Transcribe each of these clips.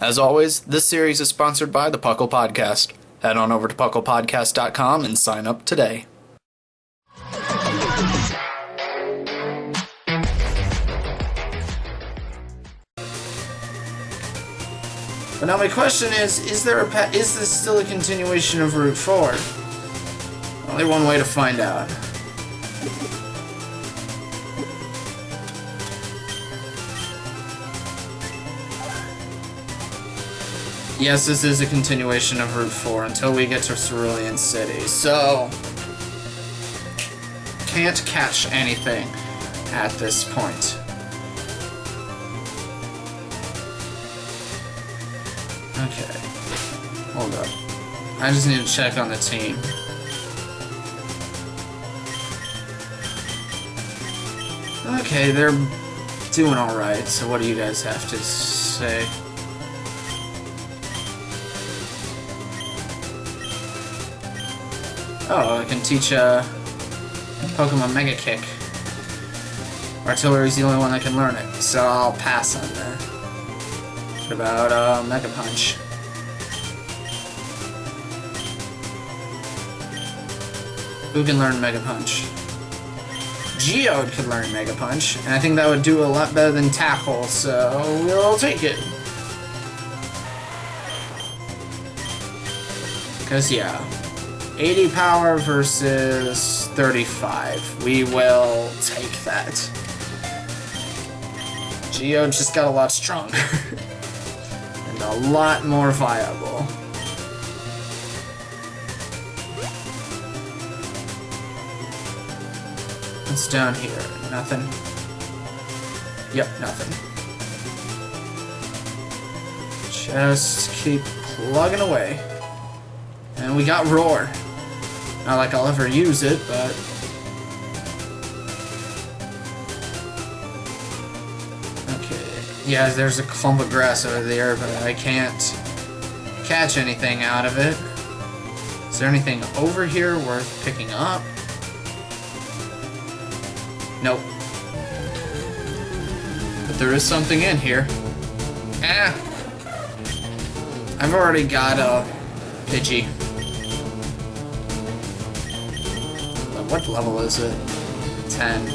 As always, this series is sponsored by the Puckle Podcast. Head on over to pucklepodcast.com and sign up today. But now my question is this still a continuation of Route 4? Only one way to find out. Yes, this is a continuation of Route 4 until we get to Cerulean City, so can't catch anything at this point. Okay, hold up. I just need to check on the team. Okay, they're doing alright, so what do you guys have to say? Oh, I can teach Pokemon Mega Kick. Artillery's the only one that can learn it, so I'll pass on that. What about Mega Punch? Who can learn Mega Punch? Geode could learn Mega Punch, and I think that would do a lot better than Tackle, so we'll take it. Because, yeah. 80 power versus 35. We will take that. Geode just got a lot stronger. And a lot more viable. What's down here? Nothing? Yep, nothing. Just keep plugging away. And we got Roar. Not like I'll ever use it, but... Okay. Yeah, there's a clump of grass over there, but I can't catch anything out of it. Is there anything over here worth picking up? Nope. But there is something in here. I've already got a Pidgey. What level is it? 10.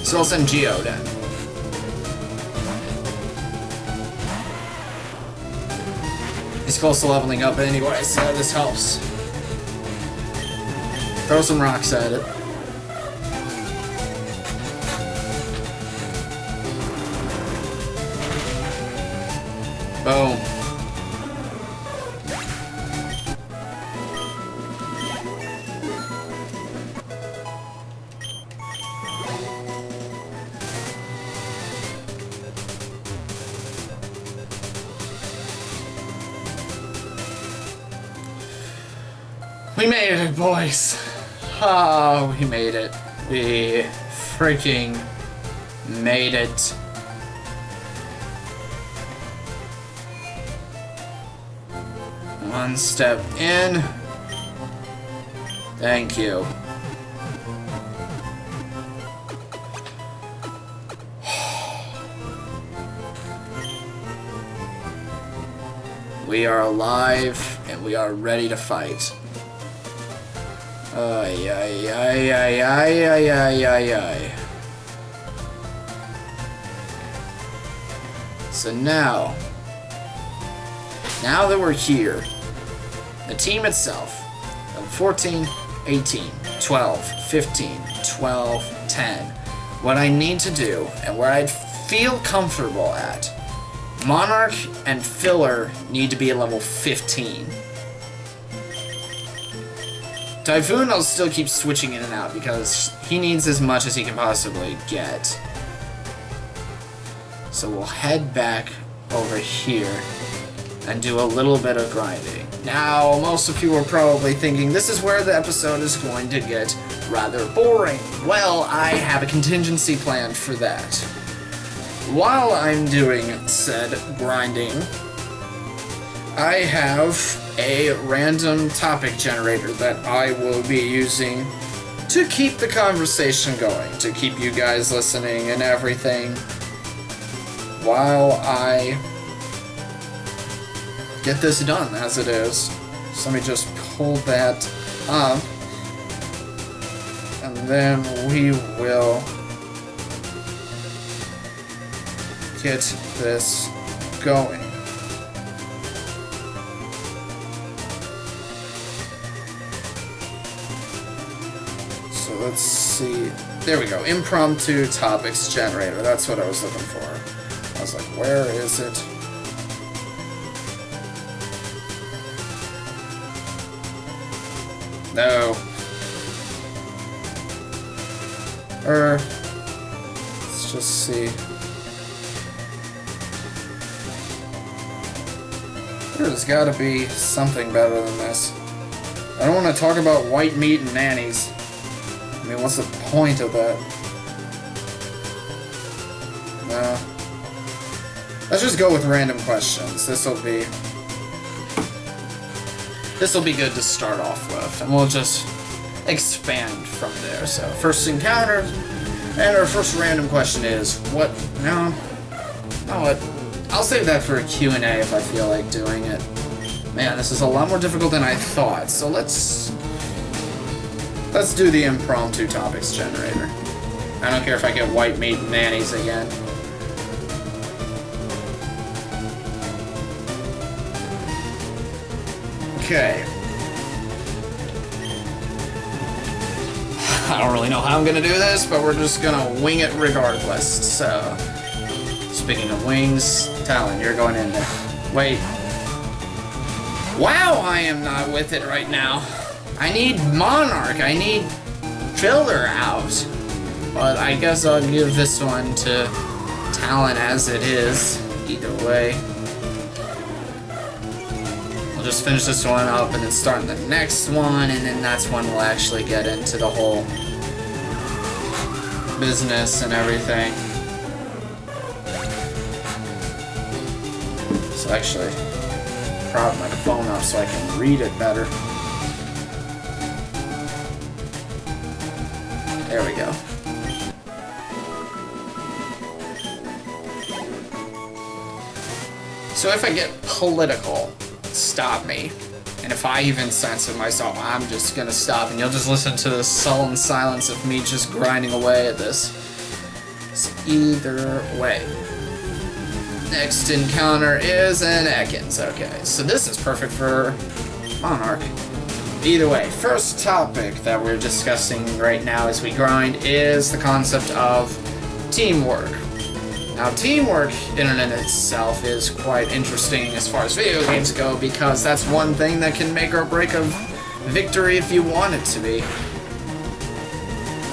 So I'll send Geode in. He's close to leveling up anyway, so this helps. Throw some rocks at it. Boom. We made it, boys! Oh, we made it. We freaking made it. One step in. Thank you. We are alive, and we are ready to fight. Ay, ay, ay, ay, ay, ay, ay, ay, ay. So now that we're here, the team itself, 14, 18, 12, 15, 12, 10, what I need to do, and where I'd feel comfortable at, Monarch and Filler need to be at level 15. Typhoon I'll still keep switching in and out because he needs as much as he can possibly get. So we'll head back over here and do a little bit of grinding. Now, most of you are probably thinking this is where the episode is going to get rather boring. Well, I have a contingency planned for that. While I'm doing said grinding, I have a random topic generator that I will be using to keep the conversation going, to keep you guys listening and everything. while I get this done as it is. So let me just pull that up, and then we will get this going. So let's see. There we go. Impromptu topics generator. That's what I was looking for. I was like, where is it? No. Let's just see. There's gotta be something better than this. I don't want to talk about white meat and nannies. I mean, what's the point of that? No. Let's just go with random questions. This'll be good to start off with, and we'll just expand from there. So, first encounter, and our first random question is, what? No, what? I'll save that for a Q&A if I feel like doing it. Man, this is a lot more difficult than I thought. So let's do the impromptu topics generator. I don't care if I get white meat and nannies again. Okay. I don't really know how I'm gonna do this, but we're just gonna wing it regardless. So, speaking of wings, Talon, you're going in there. Wait. Wow, I am not with it right now. I need Monarch. I need Filler out. But I guess I'll give this one to Talon as it is. Either way. We'll just finish this one up and then start the next one, and then that's when we'll actually get into the whole business and everything. So actually, prop my phone up so I can read it better. There we go. So if I get political, stop me. And if I even censor myself, I'm just gonna stop, and you'll just listen to the sullen silence of me just grinding away at this. So either way. Next encounter is an Ekans. Okay, so this is perfect for Monarch. Either way, first topic that we're discussing right now as we grind is the concept of teamwork. Now, teamwork in and of itself is quite interesting as far as video games go, because that's one thing that can make or break a victory if you want it to be.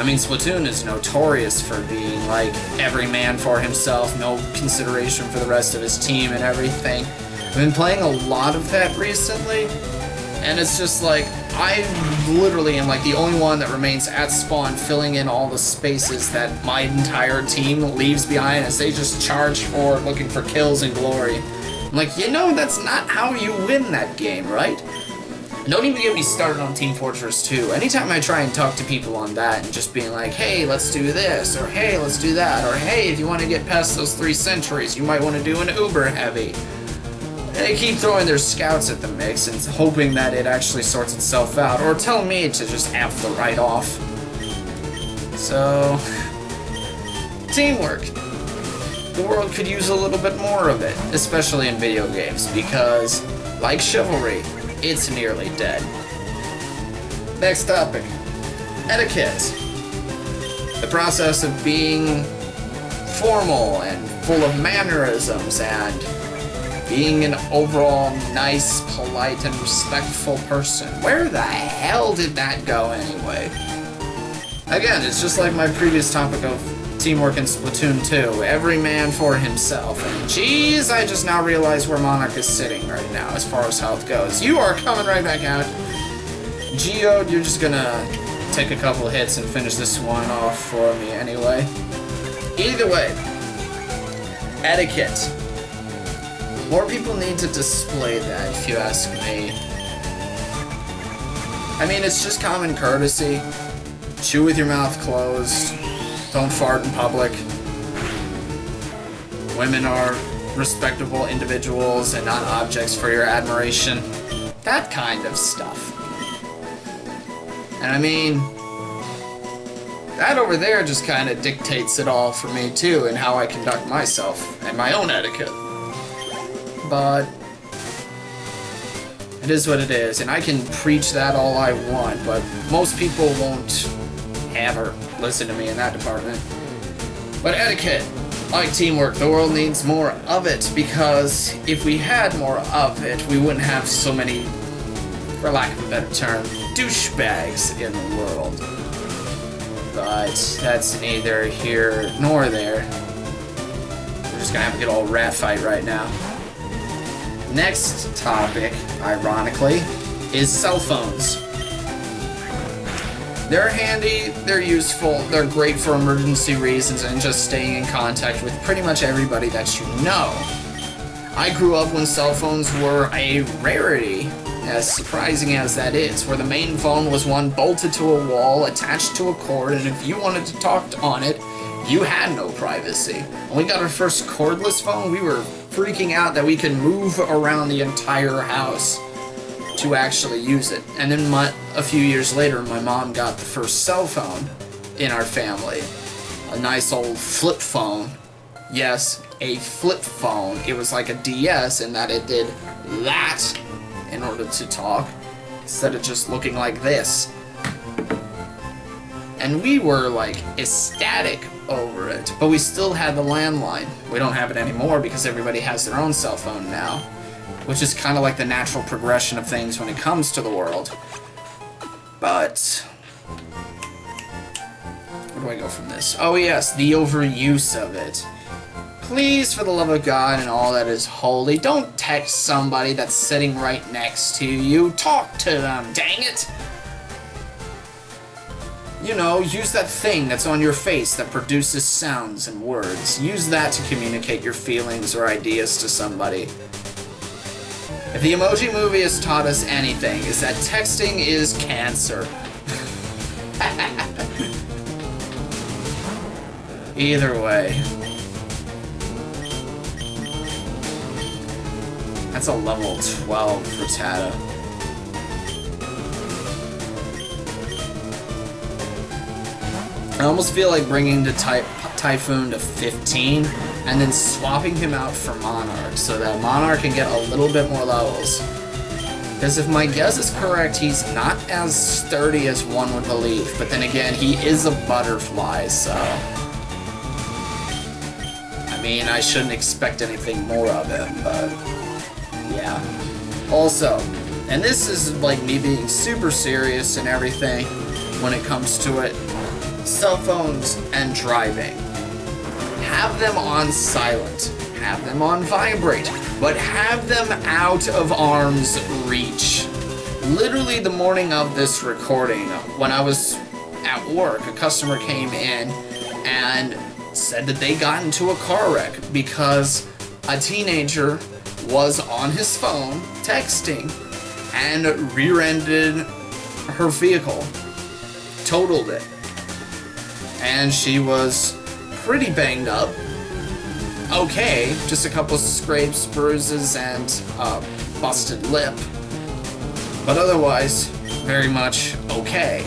I mean, Splatoon is notorious for being like every man for himself, no consideration for the rest of his team and everything. I've been playing a lot of that recently, and it's just like, I literally am like the only one that remains at spawn, filling in all the spaces that my entire team leaves behind as they just charge forward looking for kills and glory. I'm like, you know, that's not how you win that game, right? Don't even get me started on Team Fortress 2. Anytime I try and talk to people on that and just being like, hey, let's do this, or hey, let's do that, or hey, if you want to get past those 3 centuries, you might want to do an Uber Heavy. They keep throwing their scouts at the mix and hoping that it actually sorts itself out, or tell me to just F the right off. So, teamwork. The world could use a little bit more of it, especially in video games, because, like chivalry, it's nearly dead. Next topic. Etiquette. The process of being formal and full of mannerisms and being an overall nice, polite, and respectful person. Where the hell did that go anyway? Again, it's just like my previous topic of teamwork in Splatoon 2. Every man for himself. And geez, I just now realize where Monarch is sitting right now as far as health goes. You are coming right back out. Geode, you're just gonna take a couple hits and finish this one off for me anyway. Either way, etiquette. More people need to display that, if you ask me. I mean, it's just common courtesy. Chew with your mouth closed. Don't fart in public. women are respectable individuals and not objects for your admiration. That kind of stuff. And I mean, that over there just kind of dictates it all for me too, and how I conduct myself and my own etiquette. But it is what it is, and I can preach that all I want, but most people won't ever listen to me in that department. But etiquette, like teamwork, the world needs more of it, because if we had more of it, we wouldn't have so many, for lack of a better term, douchebags in the world. But that's neither here nor there. We're just gonna have a good old rat fight right now. Next topic, ironically, is cell phones. They're handy, they're useful, they're great for emergency reasons and just staying in contact with pretty much everybody that you know. I grew up when cell phones were a rarity, as surprising as that is, where the main phone was one bolted to a wall, attached to a cord, and if you wanted to talk on it, you had no privacy. When we got our first cordless phone, we were freaking out that we could move around the entire house to actually use it. And then a few years later, my mom got the first cell phone in our family. A nice old flip phone. Yes, a flip phone. It was like a DS in that it did that in order to talk, instead of just looking like this. And we were like ecstatic over it, but we still had the landline. We don't have it anymore because everybody has their own cell phone now, which is kind of like the natural progression of things when it comes to the world. But where do I go from this? Oh yes, the overuse of it. Please, for the love of God and all that is holy, don't text somebody that's sitting right next to you. Talk to them, dang it! You know, use that thing that's on your face that produces sounds and words. Use that to communicate your feelings or ideas to somebody. If the Emoji Movie has taught us anything, is that texting is cancer. Either way. That's a level 12 for Tata. I almost feel like bringing the Typhoon to 15 and then swapping him out for Monarch so that Monarch can get a little bit more levels. Because if my guess is correct, he's not as sturdy as one would believe, but then again, he is a butterfly, so... I mean, I shouldn't expect anything more of him, but... yeah. Also, and this is like me being super serious and everything when it comes to it, cell phones and driving. Have them on silent. Have them on vibrate. But have them out of arm's reach. Literally the morning of this recording, when I was at work, a customer came in and said that they got into a car wreck because a teenager was on his phone texting and rear-ended her vehicle. Totaled it. And she was pretty banged up. Okay, just a couple scrapes, bruises, and a busted lip. But otherwise, very much okay.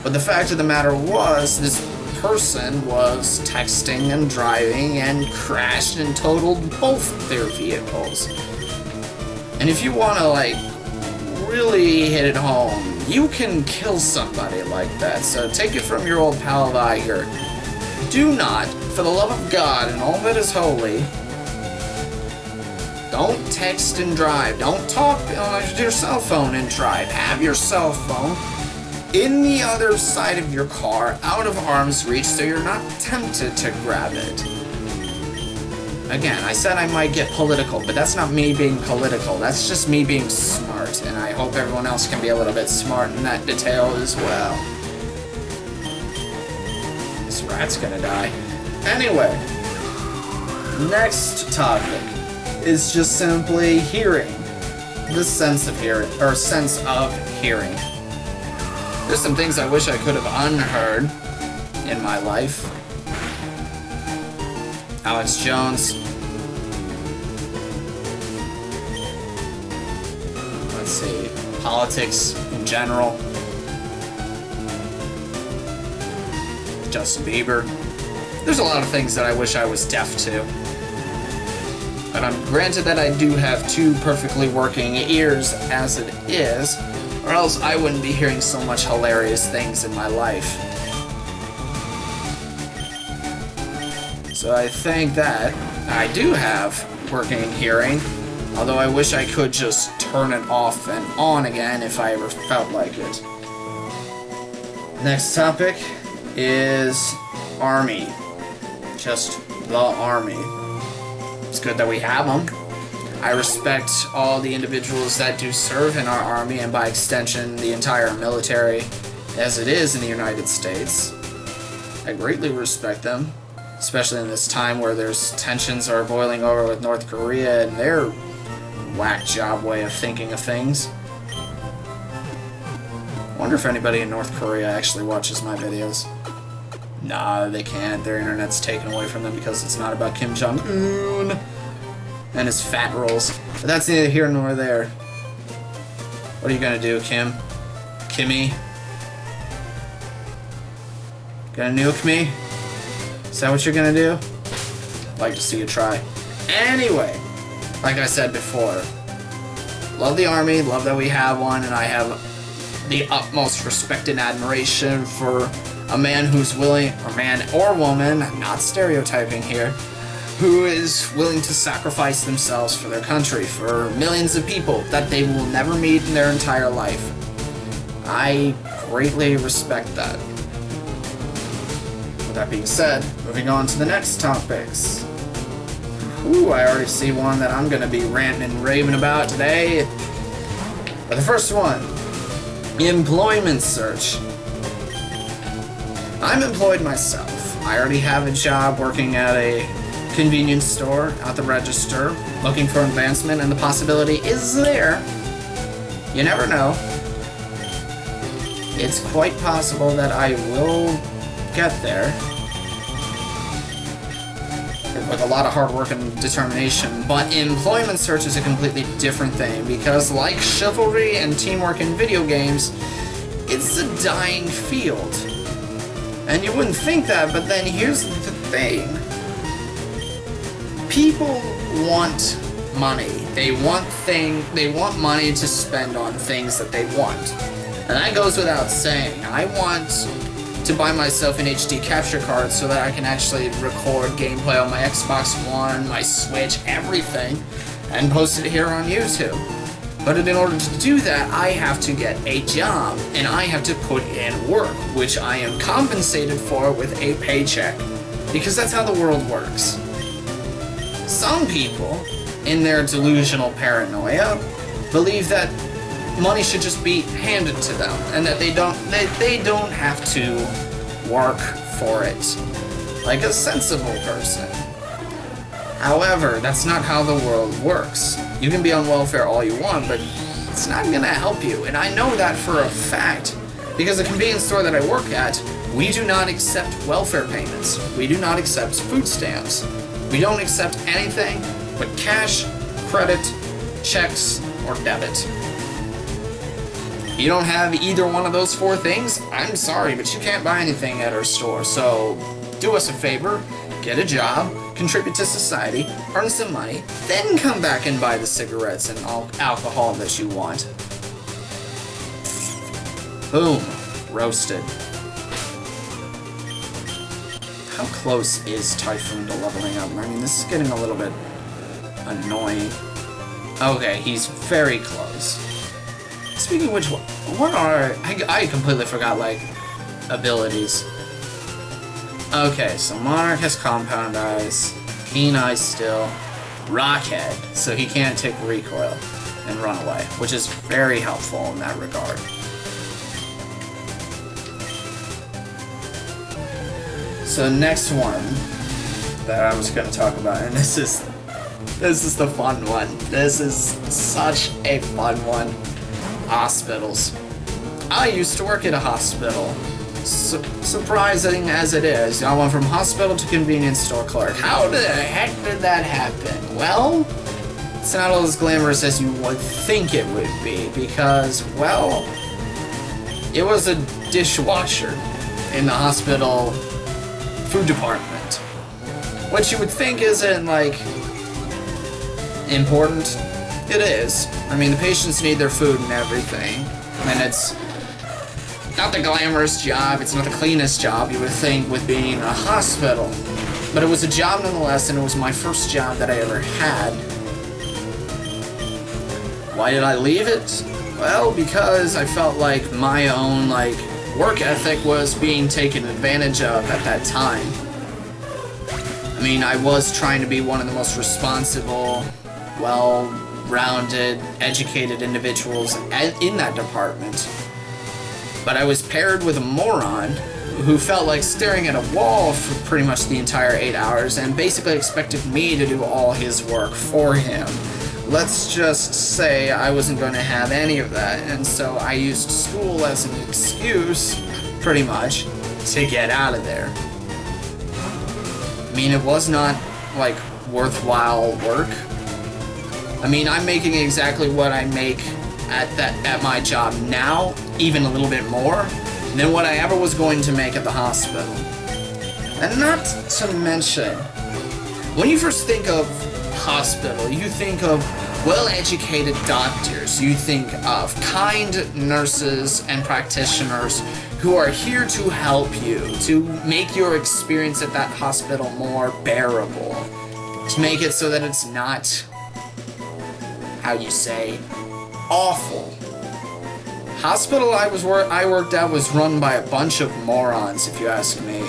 But the fact of the matter was, this person was texting and driving and crashed and totaled both their vehicles. And if you want to, like, really hit it home, you can kill somebody like that. So take it from your old pal Viger. Do not, for the love of God and all that is holy, don't text and drive. Don't talk on your cell phone and drive. Have your cell phone in the other side of your car, out of arm's reach, so you're not tempted to grab it. Again, I said I might get political, but that's not me being political. That's just me being smart, and I hope everyone else can be a little bit smart in that detail as well. This rat's gonna die. Anyway, next topic is just simply hearing. The sense of hearing, or sense of hearing. There's some things I wish I could have unheard in my life. Alex Jones. Let's see, politics in general. Justin Bieber. There's a lot of things that I wish I was deaf to. But I'm granted that I do have 2 perfectly working ears as it is, or else I wouldn't be hearing so much hilarious things in my life. So I think that I do have working hearing, although I wish I could just turn it off and on again if I ever felt like it. Next topic is Army. Just the Army. It's good that we have them. I respect all the individuals that do serve in our Army, and by extension, the entire military as it is in the United States. I greatly respect them, especially in this time where there's tensions are boiling over with North Korea and their whack job way of thinking of things. Wonder if anybody in North Korea actually watches my videos. Nah, they can't. Their internet's taken away from them because it's not about Kim Jong-un and his fat rolls. But that's neither here nor there. What are you gonna do, Kim? Kimmy? Gonna nuke me? Is that what you're gonna do? I'd like to see you try. Anyway, like I said before, love the Army, love that we have one, and I have the utmost respect and admiration for a man who's willing, or man or woman, I'm not stereotyping here, who is willing to sacrifice themselves for their country, for millions of people that they will never meet in their entire life. I greatly respect that. With that being said, moving on to the next topics. Ooh, I already see one that I'm going to be ranting and raving about today. But the first one, employment search. I'm employed myself. I already have a job working at a convenience store at the register, looking for advancement, and the possibility is there. You never know. It's quite possible that I will get there with a lot of hard work and determination, but employment search is a completely different thing because, like chivalry and teamwork in video games, it's a dying field. And you wouldn't think that, but then here's the thing. People want money. They want money to spend on things that they want. And that goes without saying. I want to buy myself an HD capture card so that I can actually record gameplay on my Xbox One, my Switch, everything, and post it here on YouTube. But in order to do that, I have to get a job, and I have to put in work, which I am compensated for with a paycheck. Because that's how the world works. Some people, in their delusional paranoia, believe that money should just be handed to them, and that they don't have to work for it, like a sensible person. However, that's not how the world works. You can be on welfare all you want, but it's not gonna help you, and I know that for a fact, because the convenience store that I work at, we do not accept welfare payments. We do not accept food stamps. We don't accept anything but cash, credit, checks, or debit. You don't have either one of those 4 things? I'm sorry, but you can't buy anything at our store. So do us a favor, get a job, contribute to society, earn some money, then come back and buy the cigarettes and alcohol that you want. Boom. Roasted. How close is Typhoon to leveling up? I mean, this is getting a little bit annoying. Okay, he's very close. Speaking of which, what are... I completely forgot, like, abilities. Okay, so Monarch has Compound Eyes, Keen Eyes still, Rockhead, so he can't take recoil and run away, which is very helpful in that regard. So next one that I was going to talk about, and this is the fun one. This is such a fun one. Hospitals. I used to work at a hospital surprising as it is, I went from hospital to convenience store clerk. How the heck did that happen? Well, it's not all as glamorous as you would think it would be, because, well, it was a dishwasher in the hospital food department. What you would think isn't, like, important. It is. I mean, the patients need their food and everything, and it's not the glamorous job, it's not the cleanest job you would think with being in a hospital. But it was a job nonetheless, and it was my first job that I ever had. Why did I leave it? Well, because I felt like my own, like, work ethic was being taken advantage of at that time. I mean, I was trying to be one of the most responsible, well-rounded, educated individuals in that department. But I was paired with a moron who felt like staring at a wall for pretty much the entire 8 hours and basically expected me to do all his work for him. Let's just say I wasn't going to have any of that, and so I used school as an excuse, pretty much, to get out of there. I mean, it was not, like, worthwhile work. I mean, I'm making exactly what I make at my job now, even a little bit more, than what I ever was going to make at the hospital. And not to mention, when you first think of hospital, you think of well-educated doctors, you think of kind nurses and practitioners who are here to help you, to make your experience at that hospital more bearable, to make it so that it's not, how you say, awful. Hospital I worked at was run by a bunch of morons, if you ask me.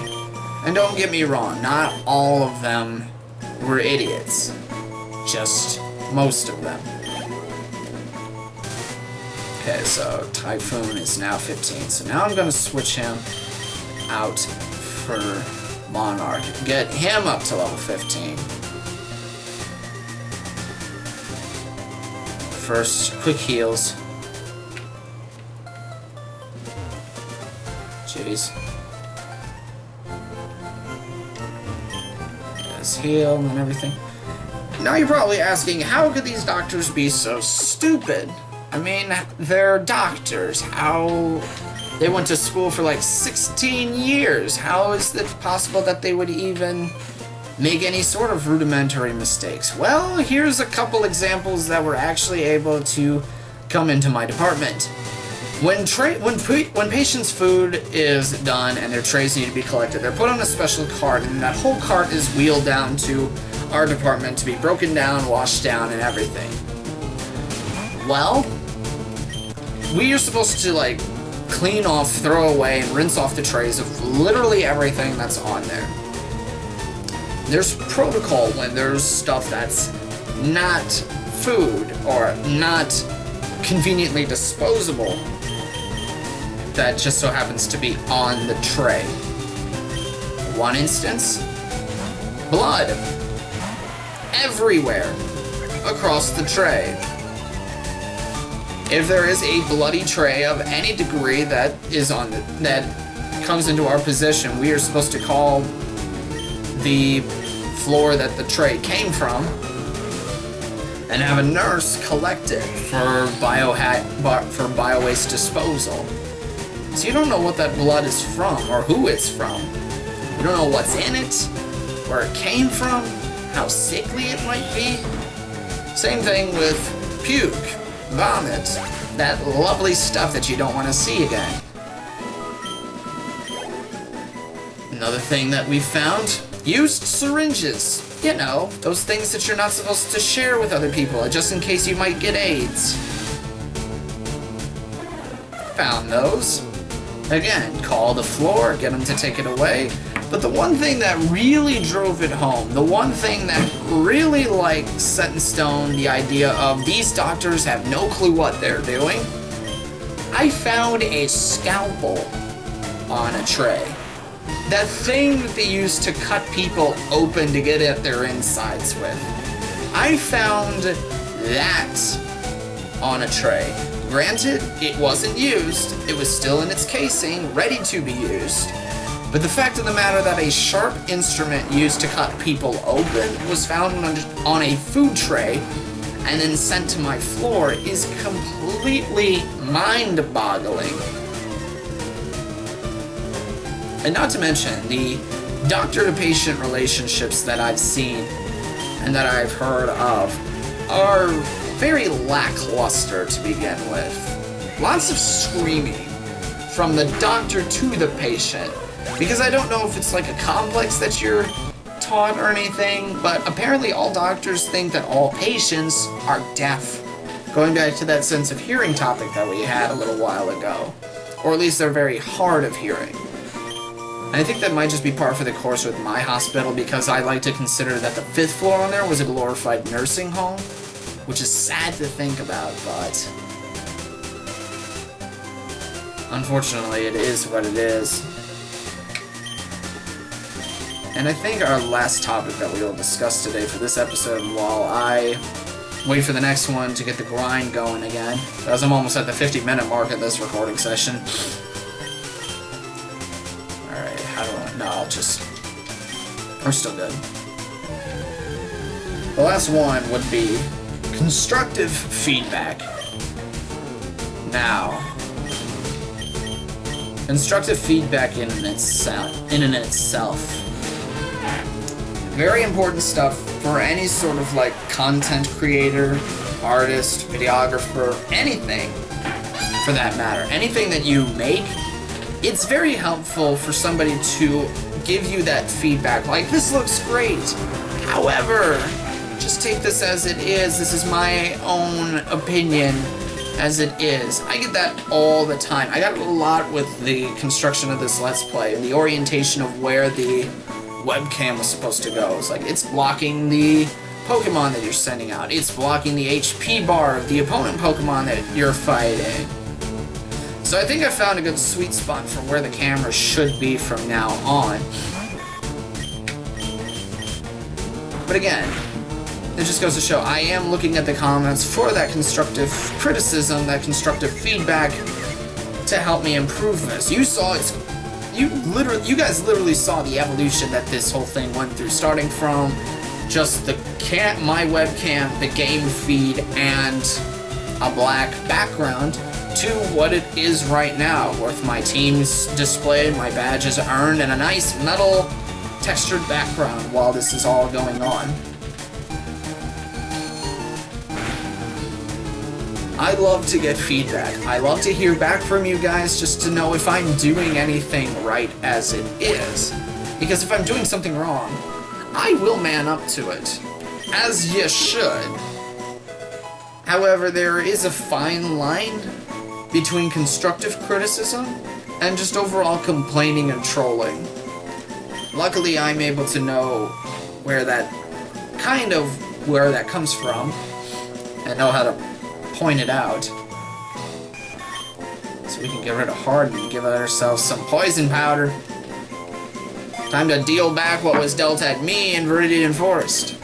And don't get me wrong, not all of them were idiots. Just most of them. Okay, so Typhoon is now 15. So now I'm going to switch him out for Monarch. Get him up to level 15. First, quick heals. Jeez. Yes, heal and everything. Now you're probably asking, how could these doctors be so stupid? I mean, they're doctors. How... They went to school for like 16 years. How is it possible that they would even make any sort of rudimentary mistakes? Well, here's a couple examples that were actually able to come into my department. When patients' food is done and their trays need to be collected, they're put on a special cart, and that whole cart is wheeled down to our department to be broken down, washed down, and everything. Well, we are supposed to, like, clean off, throw away, and rinse off the trays of literally everything that's on there. There's protocol when there's stuff that's not food or not conveniently disposable that just so happens to be on the tray. One instance, blood everywhere across the tray. If there is a bloody tray of any degree that is on that comes into our possession, we are supposed to call the floor that the tray came from and have a nurse collect it for bio-waste disposal. So you don't know what that blood is from or who it's from. You don't know what's in it, where it came from, how sickly it might be. Same thing with puke, vomit, that lovely stuff that you don't want to see again. Another thing that we found, used syringes. You know, those things that you're not supposed to share with other people, just in case you might get AIDS. Found those. Again, call the floor, get them to take it away. But the one thing that really drove it home, the one thing that really, like, set in stone the idea of these doctors have no clue what they're doing, I found a scalpel on a tray. That thing that they used to cut people open to get at their insides with. I found that on a tray. Granted, it wasn't used, it was still in its casing, ready to be used. But the fact of the matter that a sharp instrument used to cut people open was found on a food tray and then sent to my floor is completely mind-boggling. And not to mention, the doctor-to-patient relationships that I've seen and that I've heard of are very lackluster to begin with. Lots of screaming from the doctor to the patient, because I don't know if it's like a complex that you're taught or anything, but apparently all doctors think that all patients are deaf. Going back to that sense of hearing topic that we had a little while ago. Or at least they're very hard of hearing. And I think that might just be par for the course with my hospital, because I like to consider that the 5th floor on there was a glorified nursing home, which is sad to think about, but unfortunately it is what it is. And I think our last topic that we will discuss today for this episode, while I wait for the next one to get the grind going again, as I'm almost at the 50-minute mark of this recording session. Alright, how do I... No, I'll just... We're still good. The last one would be constructive feedback. Now, constructive feedback in and itself. Very important stuff for any sort of like content creator, artist, videographer, anything for that matter. Anything that you make, it's very helpful for somebody to give you that feedback, like, this looks great. However, just take this as it is. This is my own opinion as it is. I get that all the time. I got it a lot with the construction of this Let's Play and the orientation of where the webcam was supposed to go. It's like, it's blocking the Pokemon that you're sending out. It's blocking the HP bar of the opponent Pokemon that you're fighting. So I think I found a good sweet spot for where the camera should be from now on. But again, it just goes to show, I am looking at the comments for that constructive criticism, that constructive feedback to help me improve this. You saw it. You guys literally saw the evolution that this whole thing went through, starting from just my webcam, the game feed, and a black background, to what it is right now, with my team's displayed, my badges earned, and a nice metal textured background while this is all going on. I love to get feedback. I love to hear back from you guys just to know if I'm doing anything right as it is. Because if I'm doing something wrong, I will man up to it. As you should. However, there is a fine line between constructive criticism and just overall complaining and trolling. Luckily, I'm able to know where that comes from and know how to point it out, so we can get rid of Harden and give ourselves some poison powder. Time to deal back what was dealt at me in Viridian Forest.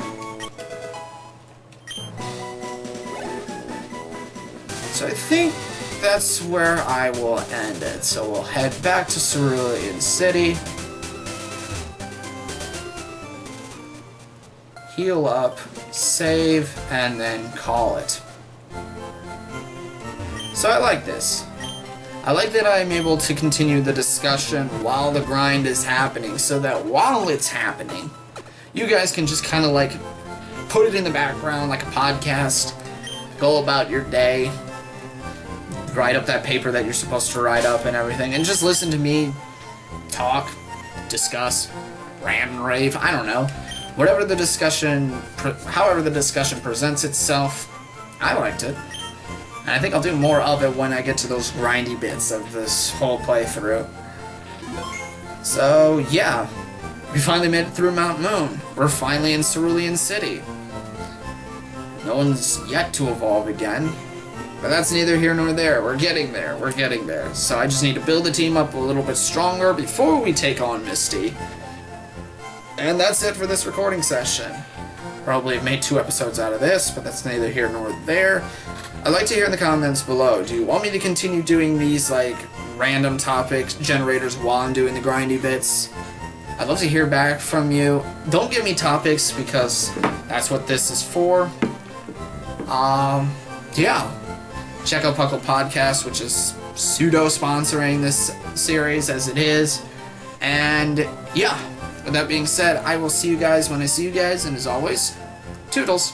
So I think that's where I will end it. So we'll head back to Cerulean City, heal up, save, and then call it. So I like this. I like that I'm able to continue the discussion while the grind is happening, so that while it's happening, you guys can just kind of like put it in the background like a podcast, go about your day, write up that paper that you're supposed to write up and everything, and just listen to me talk, discuss, rant and rave, I don't know. However the discussion presents itself, I liked it. And I think I'll do more of it when I get to those grindy bits of this whole playthrough. So, yeah. We finally made it through Mount Moon. We're finally in Cerulean City. No one's yet to evolve again. But that's neither here nor there. We're getting there. We're getting there. So I just need to build the team up a little bit stronger before we take on Misty. And that's it for this recording session. Probably have made 2 episodes out of this, but that's neither here nor there. I'd like to hear in the comments below, do you want me to continue doing these, like, random topic generators while I'm doing the grindy bits? I'd love to hear back from you. Don't give me topics, because that's what this is for. Yeah. Check out Puckle Podcast, which is pseudo-sponsoring this series as it is. And, yeah. With that being said, I will see you guys when I see you guys, and as always, toodles!